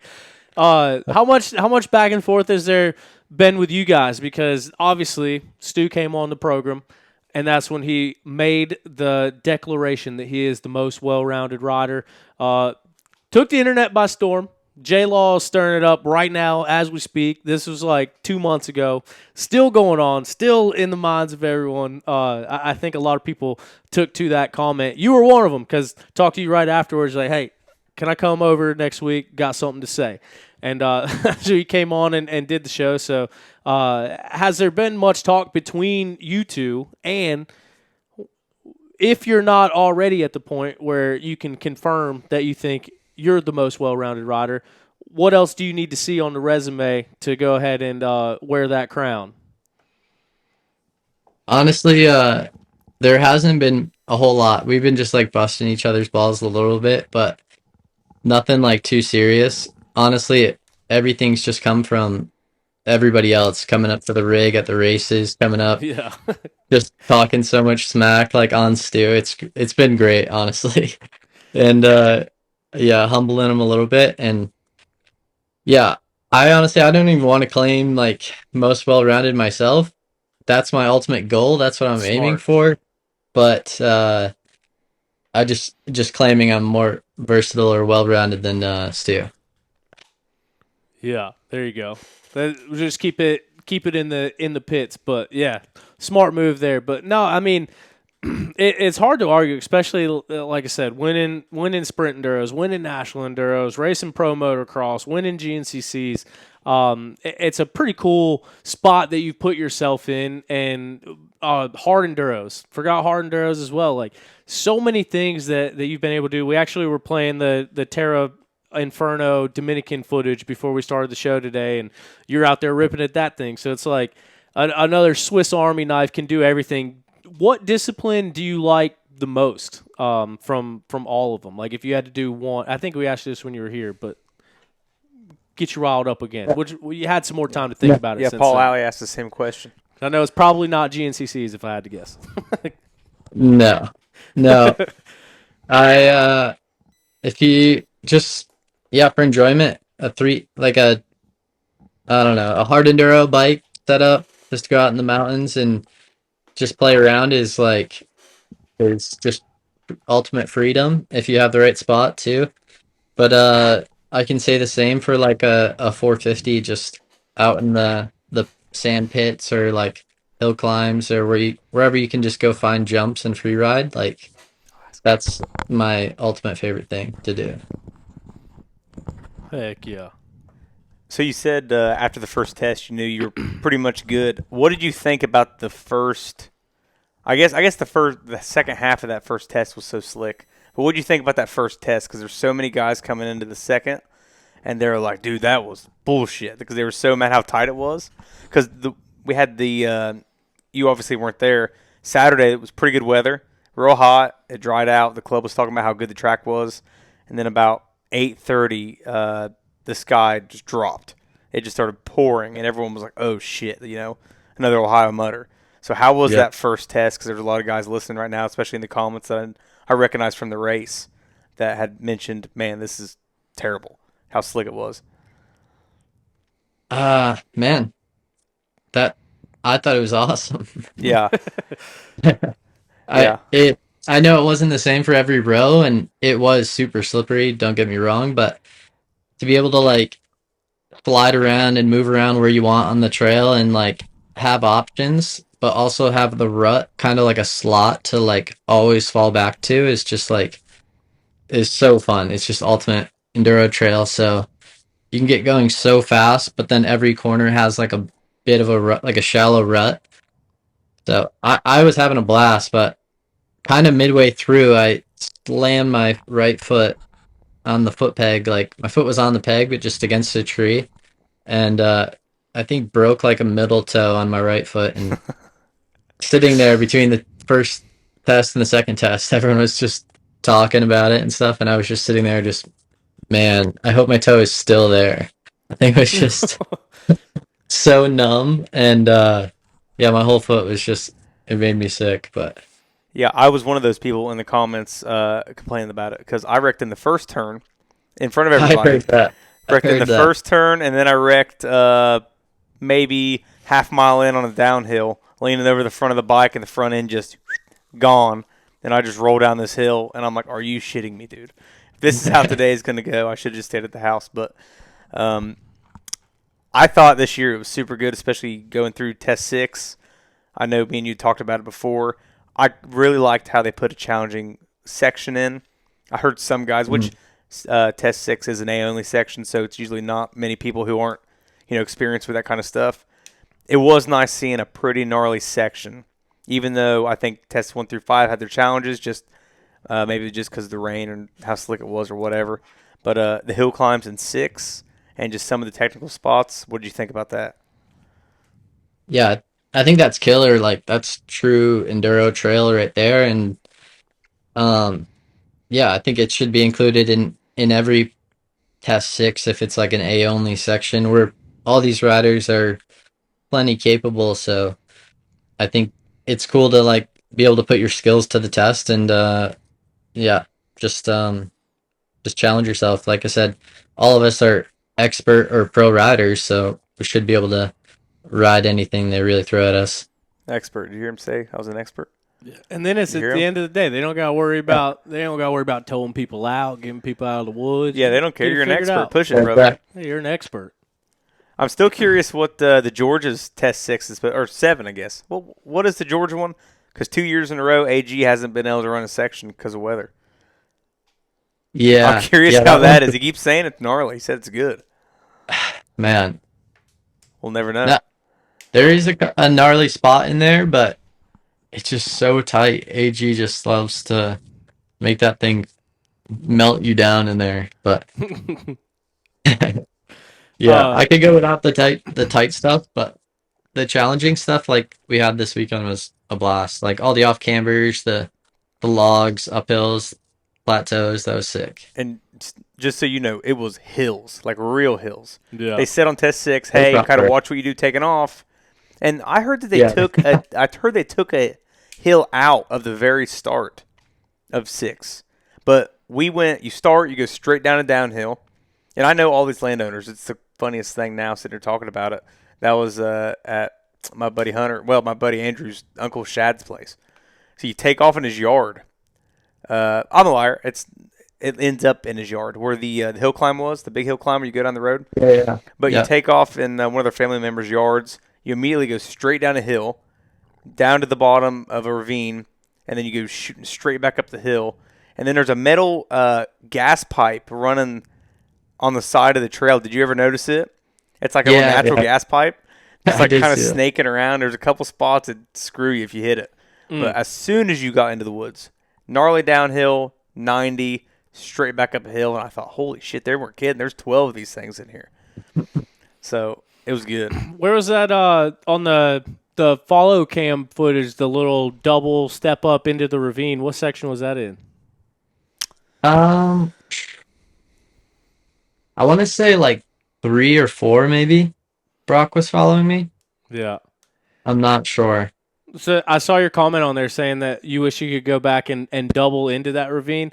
How much back and forth has there been with you guys? Because obviously Stu came on the program, and that's when he made the declaration that he is the most well-rounded rider. Took the internet by storm. J-Law is stirring it up right now as we speak. This was like 2 months ago. Still going on. Still in the minds of everyone. I think a lot of people took to that comment. You were one of them because talked to you right afterwards like, hey, can I come over next week? Got something to say. And so he came on and did the show. So has there been much talk between you two? And if you're not already at the point where you can confirm that you think you're the most well-rounded rider, what else do you need to see on the resume to go ahead and wear that crown? Honestly, there hasn't been a whole lot. We've been just like busting each other's balls a little bit, but nothing like too serious. Honestly, everything's just come from everybody else coming up to the rig at the races, coming up, Yeah. just talking so much smack like on Stu. It's been great, honestly. And yeah, humbling him a little bit. And yeah, I don't even want to claim like most well-rounded myself. That's my ultimate goal. That's what I'm aiming for. But I just claiming I'm more versatile or well-rounded than Stu. Yeah, there you go. Just keep it in the pits. But yeah, smart move there. But no, I mean, it's hard to argue, especially like I said, winning sprint enduros, winning national enduros, racing pro motocross, winning GNCCs. It's a pretty cool spot that you've put yourself in, and hard enduros. Forgot hard enduros as well. Like so many things that you've been able to do. We actually were playing the Terra Inferno Dominican footage before we started the show today, and you're out there ripping at that thing. So it's like another Swiss Army knife can do everything. What discipline do you like the most from all of them? Like if you had to do one, I think we asked you this when you were here, but get you riled up again. Which you had some more time to think about it. Yeah, since Paul then. Alley asked the same question. I know it's probably not GNCCs if I had to guess. No. If you just for enjoyment, I don't know, a hard enduro bike setup, just to go out in the mountains and just play around is just ultimate freedom if you have the right spot too. But I can say the same for like a 450 just out in the sand pits or like hill climbs or wherever you can just go find jumps and free ride. Like that's my ultimate favorite thing to do. Heck yeah. So you said after the first test, you knew you were pretty much good. What did you think about the first? I guess the second half of that first test was so slick. But what did you think about that first test? Because there's so many guys coming into the second, and they're like, "Dude, that was bullshit," because they were so mad how tight it was. Because we had you obviously weren't there. Saturday it was pretty good weather, real hot. It dried out. The club was talking about how good the track was, and then about 8:30, the sky just dropped. It just started pouring, and everyone was like, "Oh shit!" Another Ohio mutter. So how was that first test? Because there's a lot of guys listening right now, especially in the comments that I recognized from the race that had mentioned, "Man, this is terrible." How slick it was. Man, that I thought it was awesome. Yeah. I know it wasn't the same for every row, and it was super slippery. Don't get me wrong, but to be able to like slide around and move around where you want on the trail and like have options, but also have the rut kind of like a slot to like always fall back to is so fun. It's just ultimate enduro trail. So you can get going so fast, but then every corner has like a bit of a rut, like a shallow rut. So I was having a blast, but kind of midway through, I slammed my right foot on the foot peg. Like my foot was on the peg, but just against a tree. And I think broke like a middle toe on my right foot. And sitting there between the first test and the second test, everyone was just talking about it and stuff. And I was just sitting there just, man, I hope my toe is still there. I think it was just so numb, and yeah, my whole foot was just, it made me sick. But Yeah, I was one of those people in the comments complaining about it because I wrecked in the first turn in front of I everybody. heard that. I Wrecked in heard the that. first turn, and then I wrecked maybe half mile in on a downhill, leaning over the front of the bike, and the front end just gone. And I just roll down this hill, and I'm like, "Are you shitting me, dude? If this is how today is going to go, I should have just stayed at the house." But um, I thought this year it was super good, especially going through Test 6. I know me and you talked about it before. I really liked how they put a challenging section in. I heard some guys, which Test 6 is an A-only section, so it's usually not many people who aren't, experienced with that kind of stuff. It was nice seeing a pretty gnarly section, even though I think Tests 1 through 5 had their challenges, just maybe just because of the rain and how slick it was or whatever. But the hill climbs in 6 and just some of the technical spots, what did you think about that? Yeah, I think that's killer. Like that's true enduro trail right there, and um, yeah, I think it should be included in every test 6 if it's like an A only section where all these riders are plenty capable. So I think it's cool to like be able to put your skills to the test and yeah, just just challenge yourself. Like I said, all of us are expert or pro riders, so we should be able to ride anything they really throw at us. Expert. Did you hear him say I was an expert? And then it's You at hear the 'em? end of the day, they don't gotta worry about towing people out, getting people out of the woods. Yeah, they don't care. Get it You're an figured expert. out. Push it, brother. Exactly. Hey, you're an expert. I'm still curious what the Georgia's Test 6 is, or 7, I guess. Well, what is the Georgia one? Because 2 years in a row, AG hasn't been able to run a section because of weather. Yeah, I'm curious yeah, how that one- is. He keeps saying it's gnarly. He said it's good. Man, We'll never know. no, there is a gnarly spot in there, but it's just so tight. AG just loves to make that thing melt you down in there. But yeah, Uh, I could go without the tight stuff, but the challenging stuff like we had this weekend was a blast. Like all the off cambers, the logs, uphills, plateaus, that was sick. And just so you know, it was hills, like real hills. yeah. They said on Test 6, That's hey, rough, kind of right? watch what you do taking off. And I heard that they Yeah. took a hill out of the very start of 6. But you go straight down a downhill. And I know all these landowners. It's the funniest thing now sitting here talking about it. That was at my buddy my buddy Andrew's Uncle Shad's place. So you take off in his yard. I'm a liar. It ends up in his yard where the hill climb was, the big hill climb where you go down the road. Yeah. But Yeah. you take off in one of their family members' yards. You immediately go straight down a hill, down to the bottom of a ravine, and then you go shooting straight back up the hill. And then there's a metal gas pipe running on the side of the trail. Did you ever notice it? It's like a little Yeah, natural yeah. gas pipe. It's I like did kind of see that. snaking around. There's a couple spots that screw you if you hit it. But as soon as you got into the woods, gnarly downhill, 90, straight back up a hill, and I thought, holy shit, they weren't kidding. There's 12 of these things in here. So it was good. Where was that on the follow cam footage, the little double step up into the ravine? What section was that in? Um, I want to say like 3 or 4 maybe. Brock was following me. Yeah. I'm not sure. So I saw your comment on there saying that you wish you could go back and double into that ravine.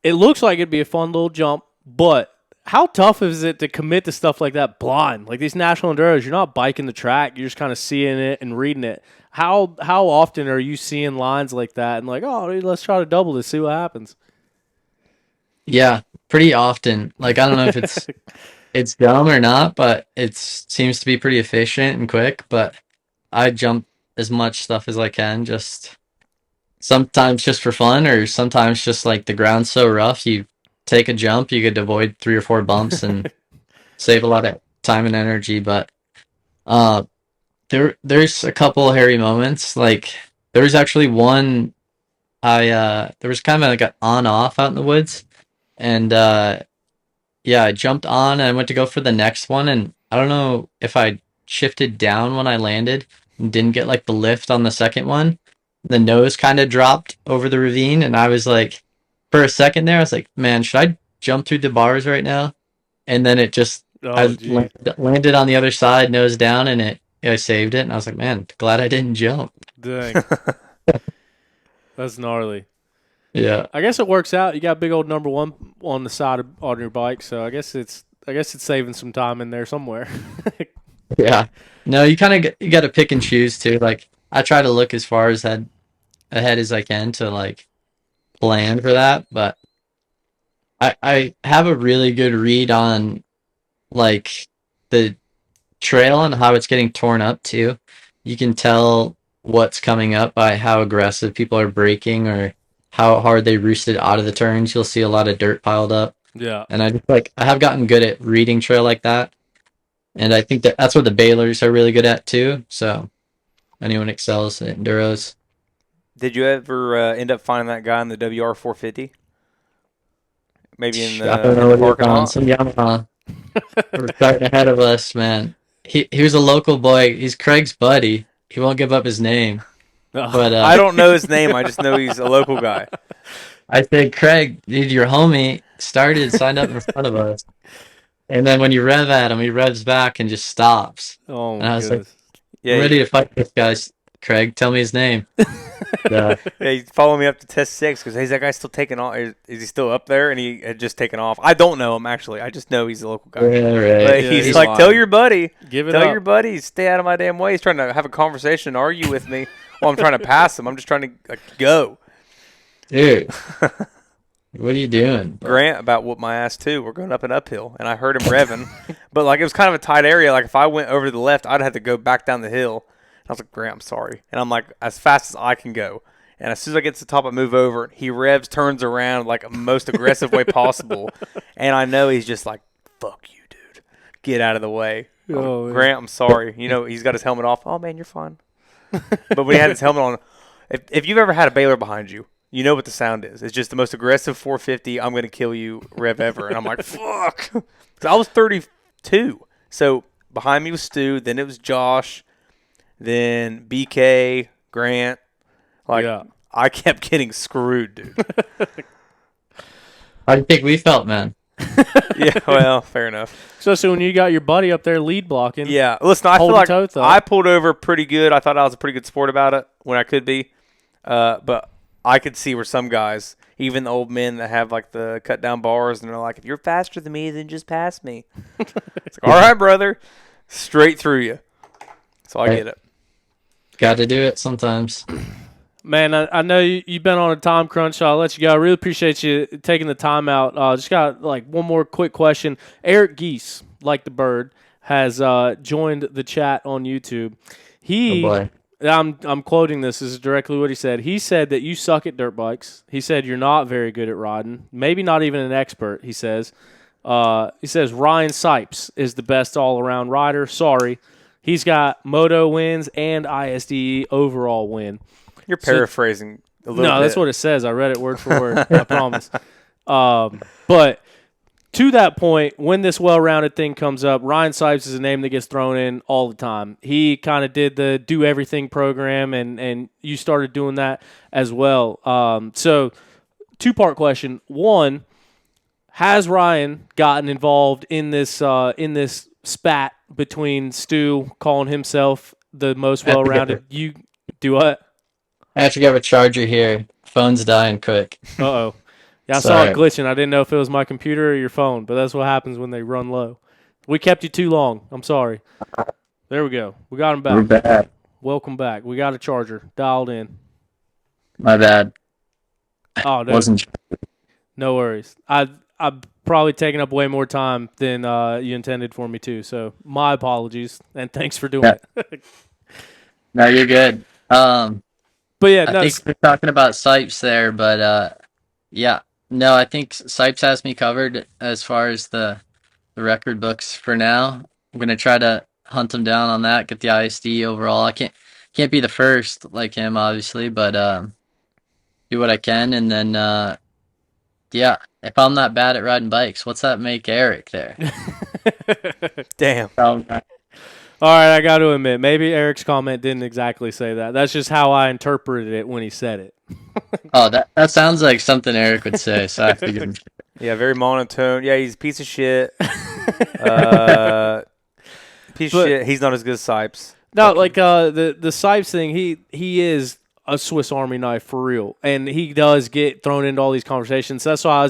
It looks like it'd be a fun little jump, but how tough is it to commit to stuff like that blind? Like these national enduros, you're not biking the track, you're just kind of seeing it and reading it. How often are you seeing lines like that and like, oh, let's try to double this, see what happens? Yeah, pretty often. Like I don't know if it's dumb or not, but it seems to be pretty efficient and quick. But I jump as much stuff as I can, just sometimes just for fun, or sometimes just like the ground's so rough, you take a jump, you could avoid 3 or 4 bumps and save a lot of time and energy. But uh, there's a couple hairy moments. Like there was actually one there was kind of like an on off out in the woods, and yeah, I jumped on and I went to go for the next one, and I don't know if I shifted down when I landed and didn't get like the lift on the second one. The nose kind of dropped over the ravine, and I was like, for a second there, I was like, man, should I jump through the bars right now? And then it just I geez. landed on the other side, nose down, and I saved it. And I was like, man, glad I didn't jump. Dang. That's gnarly. Yeah. I guess it works out. You got big old number one on the side on your bike, so I guess it's saving some time in there somewhere. Yeah. No, you kind of you got to pick and choose too. Like I try to look as far ahead as I can to like plan for that, but I have a really good read on like the trail and how it's getting torn up too. You can tell what's coming up by how aggressive people are braking or how hard they roosted out of the turns. You'll see a lot of dirt piled up. Yeah. And I have gotten good at reading trail like that. And I think that's what the Baylors are really good at too. So anyone excels at enduros. Did you ever end up finding that guy in the WR 450? Maybe in I don't know the what parking on lot? some Yamaha. We're starting ahead of us, man. He was a local boy. He's Craig's buddy. He won't give up his name. But I don't know his name. I just know he's a local guy. I said, Craig, dude, your homie signed up in front of us. And then when you rev at him, he revs back and just stops. Oh And I my was goodness. Yeah, I'm ready to fight this guy. Craig, tell me his name. yeah, he's following me up to test 6 because he's that guy still taking off. Is he still up there? And he had just taken off. I don't know him actually. I just know he's a local guy. Yeah, right. But Yeah, he's he's like, lying. tell your buddy, Give it tell up. your buddy, stay out of my damn way. He's trying to have a conversation and argue with me while I'm trying to pass him. I'm just trying to go. Dude, what are you doing? Grant about whooped my ass too. We're going up and uphill, and I heard him revving, but like it was kind of a tight area. Like if I went over to the left, I'd have to go back down the hill. I was like, Grant, I'm sorry, and I'm like as fast as I can go. And as soon as I get to the top, I move over. He revs, turns around like the most aggressive way possible, and I know he's just like, "Fuck you, dude, get out of the way." Oh, man. Grant, I'm sorry. You know he's got his helmet off. Oh man, you're fine. But when he had his helmet on, if you've ever had a Baylor behind you, you know what the sound is. It's just the most aggressive 450, I'm going to kill you rev ever. And I'm like, fuck. 'Cause I was 32. So behind me was Stu. Then it was Josh. Then BK, Grant. Like, Yeah. I kept getting screwed, dude. How do you think we felt, man? Yeah, well, fair enough. Especially when you got your buddy up there lead blocking. Yeah, listen, I feel Holding like Toth up. I pulled over pretty good. I thought I was a pretty good sport about it when I could be. But I could see where some guys, even the old men that have like the cut down bars, and they're like, if you're faster than me, then just pass me. It's like, all right, brother, straight through you. So I get it. Got to do it sometimes. Man, I know you've been on a time crunch, so I'll let you go. I really appreciate you taking the time out. Just got like one more quick question. Eric Geese, like the bird, has joined the chat on YouTube. Oh boy. I'm quoting this. This is directly what he said. He said that you suck at dirt bikes. He said you're not very good at riding, maybe not even an expert, he says. Ryan Sipes is the best all-around rider. Sorry. He's got moto wins and ISDE overall win. You're paraphrasing a little bit. No, that's what it says. I read it word for word. I promise. But to that point, when this well-rounded thing comes up, Ryan Sipes is a name that gets thrown in all the time. He kind of did the do everything program, and you started doing that as well. So, two-part question. One, has Ryan gotten involved in this spat between Stu calling himself the most well-rounded? You do what? I actually have a charger here. Phone's dying quick. Uh-oh. Yeah, I saw Sorry. it glitching. I didn't know if it was my computer or your phone, but that's what happens when they run low. We kept you too long. I'm sorry. There we go. We got him back. We're bad. Welcome back. We got a charger dialed in. My bad. Oh, no, Wasn't. no worries. I've probably taken up way more time than you intended for me to, so my apologies, and thanks for doing it. No, you're good. But yeah, I no, think we're talking about Sipes there, but yeah. No, I think Sipes has me covered as far as the record books for now. I'm gonna try to hunt him down on that, get the ISD overall. I can't be the first like him, obviously, but do what I can, and then yeah. If I'm not bad at riding bikes, what's that make Eric there? Damn. All right, I got to admit, maybe Eric's comment didn't exactly say that. That's just how I interpreted it when he said it. Oh, that sounds like something Eric would say, so I have to give him. Yeah, very monotone. Yeah, he's a piece of shit. Piece of shit. He's not as good as Sipes. No, Fuck like the Sipes thing, he is a Swiss Army knife for real, and he does get thrown into all these conversations. That's why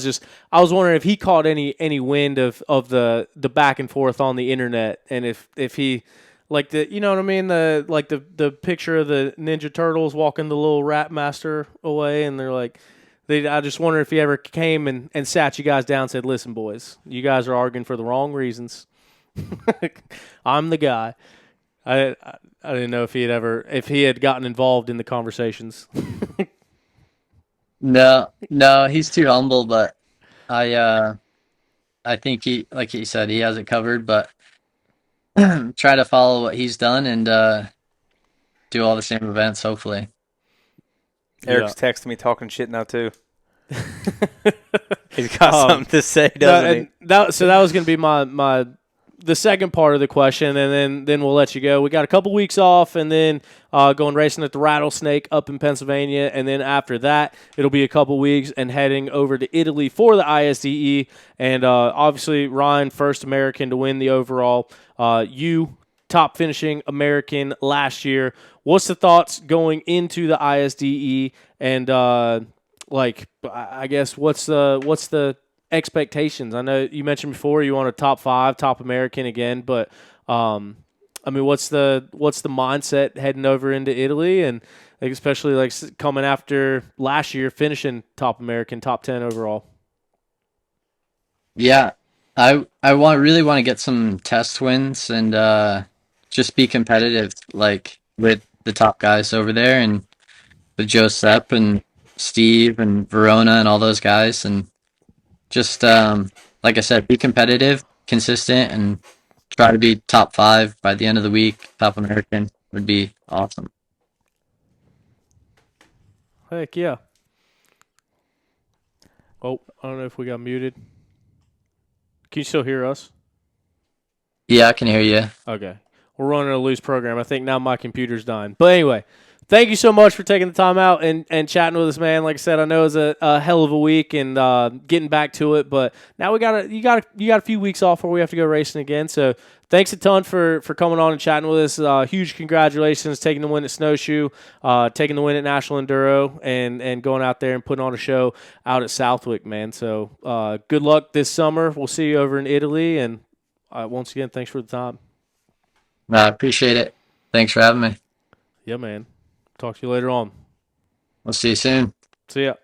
I was wondering if he caught any wind of the back and forth on the internet, and if he like you know what I mean, the picture of the Ninja Turtles walking the little Rat Master away, and they're like. I just wonder if he ever came and sat you guys down and said, "Listen, boys, you guys are arguing for the wrong reasons. I'm the guy." I didn't know if he had gotten involved in the conversations. No, he's too humble, but I think he, like he said, he has it covered, but try to follow what he's done and do all the same events, hopefully. Eric's texting me talking shit now too. He's got something to say, doesn't he? So that was going to be my the second part of the question, and then we'll let you go. We got a couple weeks off, and then going racing at the Rattlesnake up in Pennsylvania, and then after that, it'll be a couple weeks and heading over to Italy for the ISDE, and obviously Ryan, first American to win the overall. You top finishing American last year. What's the thoughts going into the ISDE, and I guess what's the expectations? I know you mentioned before you want a top 5, top American again, but I mean, what's the mindset heading over into Italy, and especially coming after last year finishing top American, top 10 overall? Yeah, I really want to get some test wins and just be competitive, like with the top guys over there, and with Josep and Steve and Verona and all those guys, and just like I said, be competitive, consistent, and try to be top 5 by the end of the week. Top American would be awesome. Heck yeah. Oh, I don't know if we got muted. Can you still hear us? Yeah, I can hear you. Okay. We're running a loose program. I think now my computer's dying. But anyway, thank you so much for taking the time out and chatting with us, man. Like I said, I know it was a hell of a week and getting back to it. But now you got a few weeks off before we have to go racing again. So thanks a ton for coming on and chatting with us. Huge congratulations, taking the win at Snowshoe, taking the win at National Enduro, and going out there and putting on a show out at Southwick, man. So good luck this summer. We'll see you over in Italy. And once again, thanks for the time. I appreciate it. Thanks for having me. Yeah, man. Talk to you later on. We'll see you soon. See ya.